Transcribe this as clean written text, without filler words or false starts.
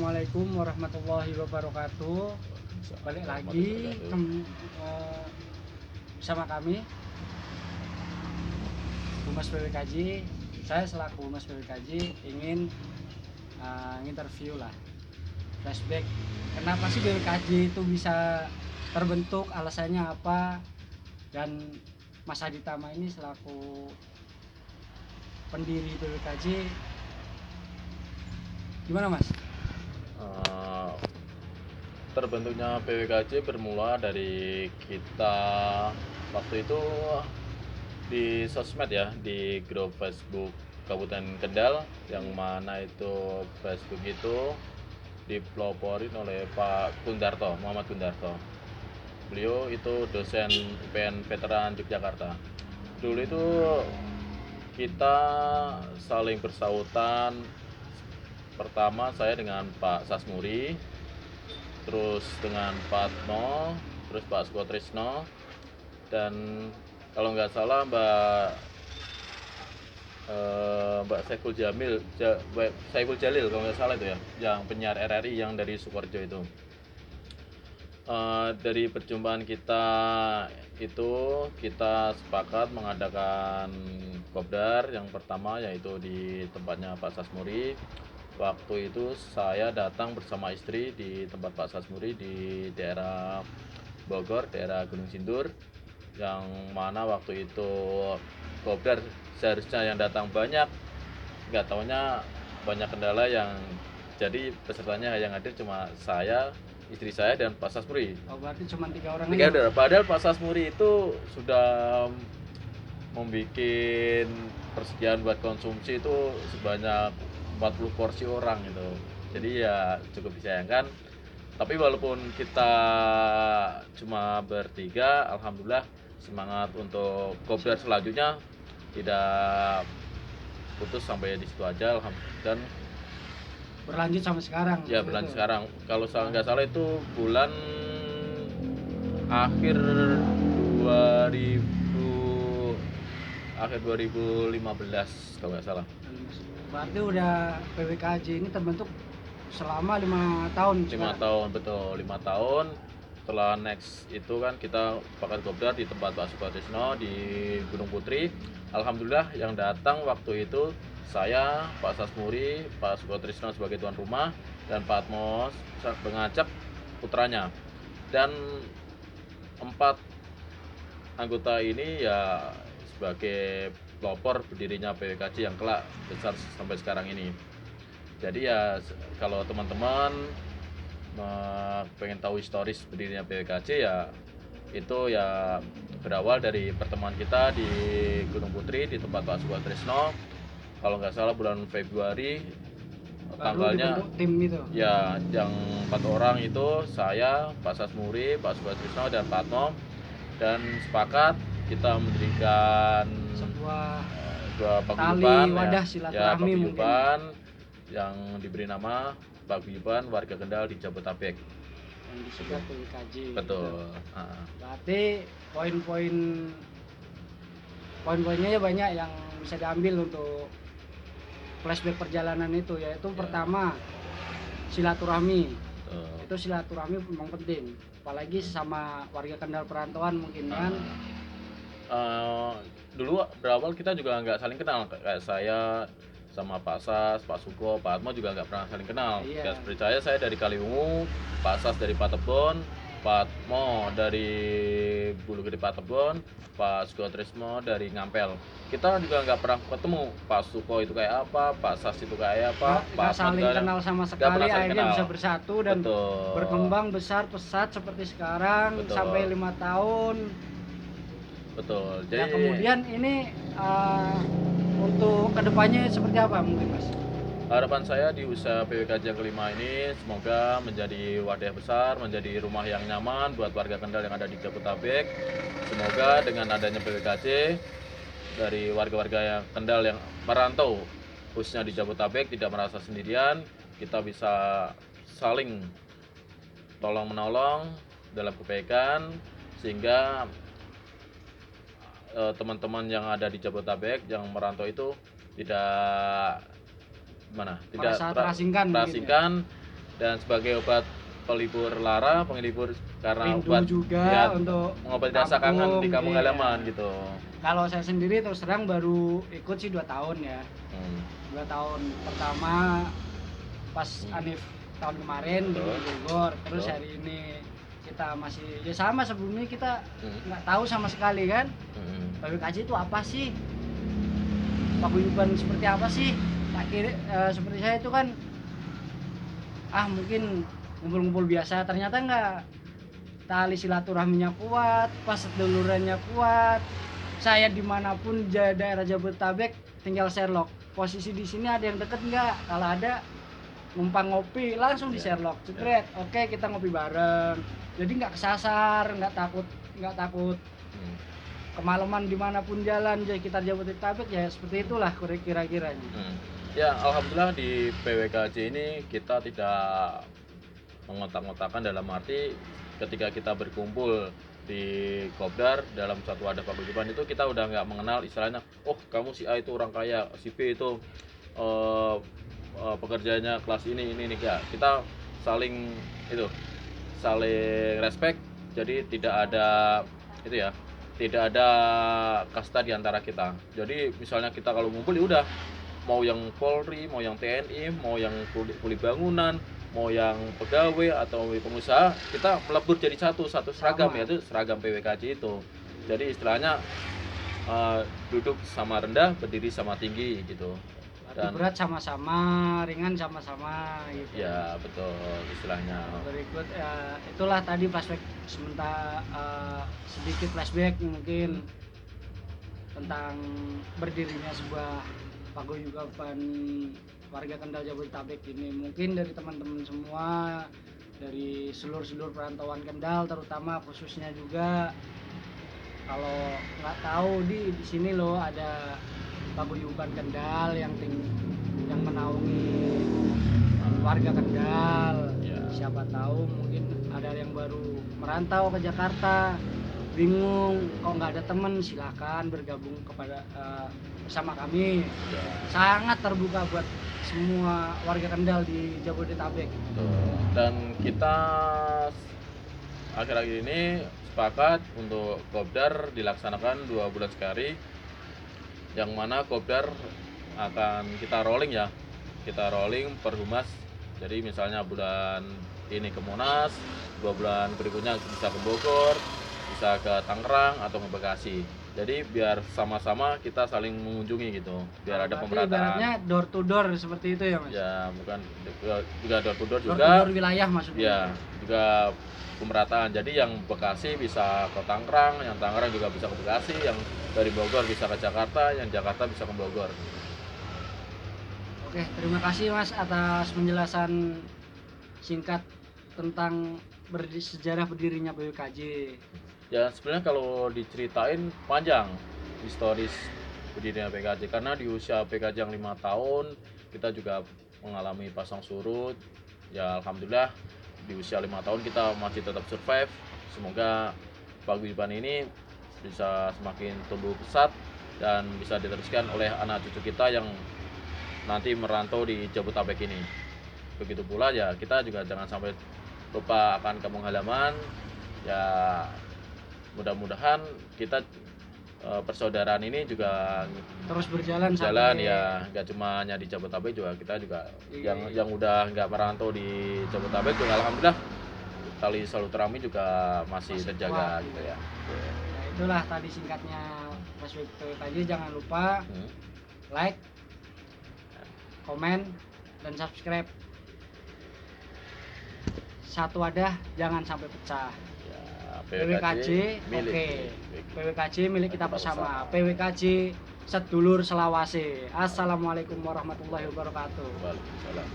Assalamualaikum warahmatullahi wabarakatuh. Balik lagi bersama kami Humas PWKJ. Saya selaku Humas PWKJ ingin interview lah, flashback. Kenapa sih PWKJ itu bisa terbentuk, alasannya apa, dan Mas Hadi Tama ini selaku pendiri PWKJ gimana Mas? Terbentuknya PWKJ bermula dari kita waktu itu di sosmed ya, di grup Facebook Kabupaten Kendal, yang mana itu Facebook itu dipeloporin oleh Pak Gundarto, Muhammad Gundarto. Beliau itu dosen UPN Veteran Yogyakarta. Dulu itu kita saling bersautan. Pertama saya dengan Pak Sasmuri, terus dengan Pak Atmo, terus Pak Sukotrisno, dan kalau nggak salah Mbak Saiful Jalil kalau nggak salah itu ya, yang penyiar RRI yang dari Sukoharjo itu. Dari perjumpaan kita itu kita sepakat mengadakan kopdar yang pertama, yaitu di tempatnya Pak Sasmuri. Waktu itu saya datang bersama istri di tempat Pak Sasmuri di daerah Bogor, daerah Gunung Sindur, yang mana waktu itu kopdar seharusnya yang datang banyak, nggak taunya banyak kendala, yang jadi pesertanya yang hadir cuma saya, istri saya, dan Pak Sasmuri. Oh, berarti cuma 3 orang aja. Padahal Pak Sasmuri itu sudah membuat persediaan buat konsumsi itu sebanyak 40 porsi orang gitu. Jadi ya cukup disayangkan. Tapi walaupun kita cuma bertiga, alhamdulillah semangat untuk kopdar selanjutnya tidak putus sampai di situ aja, dan berlanjut sampai sekarang. Ya berlanjut sekarang. Kalau nggak salah itu bulan akhir 2015 kalau nggak salah. Berarti udah PWKJ ini terbentuk selama 5 tahun. 5 tahun, betul, 5 tahun. Setelah next itu kan kita pakai kopdar di tempat Pak Sukotrisno di Gunung Putri. Alhamdulillah yang datang waktu itu saya, Pak Sasmuri, Pak Sukotrisno sebagai tuan rumah, dan Pak Atmos mengajak putranya. Dan 4 anggota ini ya sebagai pelopor berdirinya PWKJ yang kelak besar sampai sekarang ini. Jadi ya kalau teman-teman pengen tahu historis berdirinya PWKJ, ya itu ya berawal dari pertemuan kita di Gunung Putri di tempat Pak Sukotrisno. Kalau nggak salah bulan Februari tanggalnya tim itu. Ya, yang 4 orang itu saya, Pak Sasmuri, Pak Sukotrisno, dan Pak Atmo, dan sepakat kita mendirikan sebuah paguyuban, wadah silaturahmi paguyuban yang diberi nama Paguyuban Warga Kendal di Jabodetabek yang disingkat PWKJ. Betul. Berarti poin-poinnya banyak yang bisa diambil untuk flashback perjalanan itu, yaitu pertama silaturahmi. Itu silaturahmi memang penting, apalagi sama warga Kendal perantauan mungkin kan. Dulu berawal kita juga nggak saling kenal, kayak saya sama Pak Sas, Pak Suko, Pak Atmo juga nggak pernah saling kenal. Ya seperti saya dari Kaliwungu, Pak Sas dari Patebon, Pak Atmo dari Bulu Gede Patebon, Pak Sukotrisno dari Ngampel. Kita juga nggak pernah ketemu Pak Suko itu kayak apa, Pak Sas itu kayak apa, Pak saling kenal sama sekali. Akhirnya bisa bersatu dan berkembang besar pesat seperti sekarang. Betul. Sampai 5 tahun. Betul. Jadi nah, kemudian ini untuk kedepannya seperti apa mungkin Mas? Harapan saya di usaha PWKJ yang kelima ini semoga menjadi wadah besar, menjadi rumah yang nyaman buat warga Kendal yang ada di Jabodetabek. Semoga dengan adanya PWKJ, dari warga-warga yang Kendal yang merantau khususnya di Jabodetabek tidak merasa sendirian. Kita bisa saling tolong menolong dalam kebaikan, sehingga teman-teman yang ada di Jabodetabek yang merantau itu tidak terasingkan, dan sebagai obat pelipur lara, penghibur karena Rindu obat juga ya, untuk mengobati rasa kangen di kampung iya. halaman gitu. Kalau saya sendiri terus terang baru ikut sih 2 tahun ya. Hmm. 2 tahun pertama pas Anif tahun kemarin di Betul. Bogor, terus Betul. hari ini kita masih ya sama, sebelumnya kita Hmm. nggak tahu sama sekali kan Hmm. PWKJ itu apa sih, paguyuban seperti apa sih. Tak kira seperti saya itu kan mungkin ngumpul-ngumpul biasa, ternyata enggak, tali silaturahminya kuat, pas sedulurannya kuat. Saya dimanapun daerah Jabodetabek tinggal Sherlock, posisi di sini ada yang deket nggak, kalau ada numpang ngopi langsung di Sherlock jebret, oke kita ngopi bareng, jadi nggak kesasar, nggak takut Hmm. kemalaman dimanapun jalan jadi kita Jabodetabek ya, seperti itulah kira-kiranya. Ya, alhamdulillah di PWKJ ini kita tidak mengotak-ngotakan, dalam arti ketika kita berkumpul di Kopdar dalam satu wadah paguyuban itu kita udah nggak mengenal istilahnya, oh kamu si A itu orang kaya, si B itu pekerjaannya kelas ini ya. Kita saling respect, jadi tidak ada itu ya, tidak ada kasta di antara kita. Jadi misalnya kita kalau ngumpul ya udah, mau yang Polri, mau yang TNI, mau yang kuli bangunan, mau yang pegawai atau pengusaha, kita melebur jadi satu seragam, yaitu seragam PWKJ itu. Jadi istilahnya duduk sama rendah, berdiri sama tinggi gitu. Dan berat sama-sama, ringan sama-sama gitu. Ya betul istilahnya. Berikut itulah tadi flashback sementara, sedikit flashback mungkin tentang berdirinya sebuah paguyuban warga Kendal Jabodetabek ini. Mungkin dari teman-teman semua, dari seluruh perantauan Kendal terutama khususnya juga, kalau nggak tahu di sini loh ada paguyuban Kendal yang menaungi warga Kendal. Siapa tahu mungkin ada yang baru merantau ke Jakarta, bingung kok nggak ada teman, silakan bergabung bersama kami. Sangat terbuka buat semua warga Kendal di Jabodetabek. Dan kita akhir-akhir ini sepakat untuk Kopdar dilaksanakan 2 bulan sekali, yang mana Kopdar akan kita rolling per humas. Jadi misalnya bulan ini ke Monas, 2 bulan berikutnya bisa ke Bogor, bisa ke Tangerang atau ke Bekasi. Jadi biar sama-sama kita saling mengunjungi gitu, biar ada pemerataan. Ibaratnya door to door seperti itu ya Mas? Ya bukan, juga door to door juga. Door to door wilayah maksudnya? Ya, juga pemerataan. Jadi yang Bekasi bisa ke Tangerang, yang Tangerang juga bisa ke Bekasi, yang dari Bogor bisa ke Jakarta, yang Jakarta bisa ke Bogor. Oke, terima kasih Mas atas penjelasan singkat tentang sejarah berdirinya PWKJ. Ya sebenarnya kalau diceritain panjang historis berdirinya PWKJ, karena di usia PWKJ yang 5 tahun kita juga mengalami pasang surut. Ya alhamdulillah di usia 5 tahun kita masih tetap survive. Semoga paguyuban ini bisa semakin tumbuh pesat dan bisa diteruskan oleh anak cucu kita yang nanti merantau di Jabodetabek ini. Begitu pula ya kita juga jangan sampai lupa akan kampung halaman. Ya mudah-mudahan kita persaudaraan ini juga terus berjalan ya, nggak cuma hanya di Jabodetabek, juga kita juga yang udah nggak merantau di Jabodetabek juga alhamdulillah tali silaturahmi juga masih terjaga kuat, gitu ya. Nah, itulah tadi singkatnya flashback PWKJ. Jangan lupa like, komen, dan subscribe. Satu wadah jangan sampai pecah. PWKJ PWKJ milik kita bersama. PWKJ sedulur selawase. Assalamualaikum warahmatullahi wabarakatuh. Waalaikumsalam.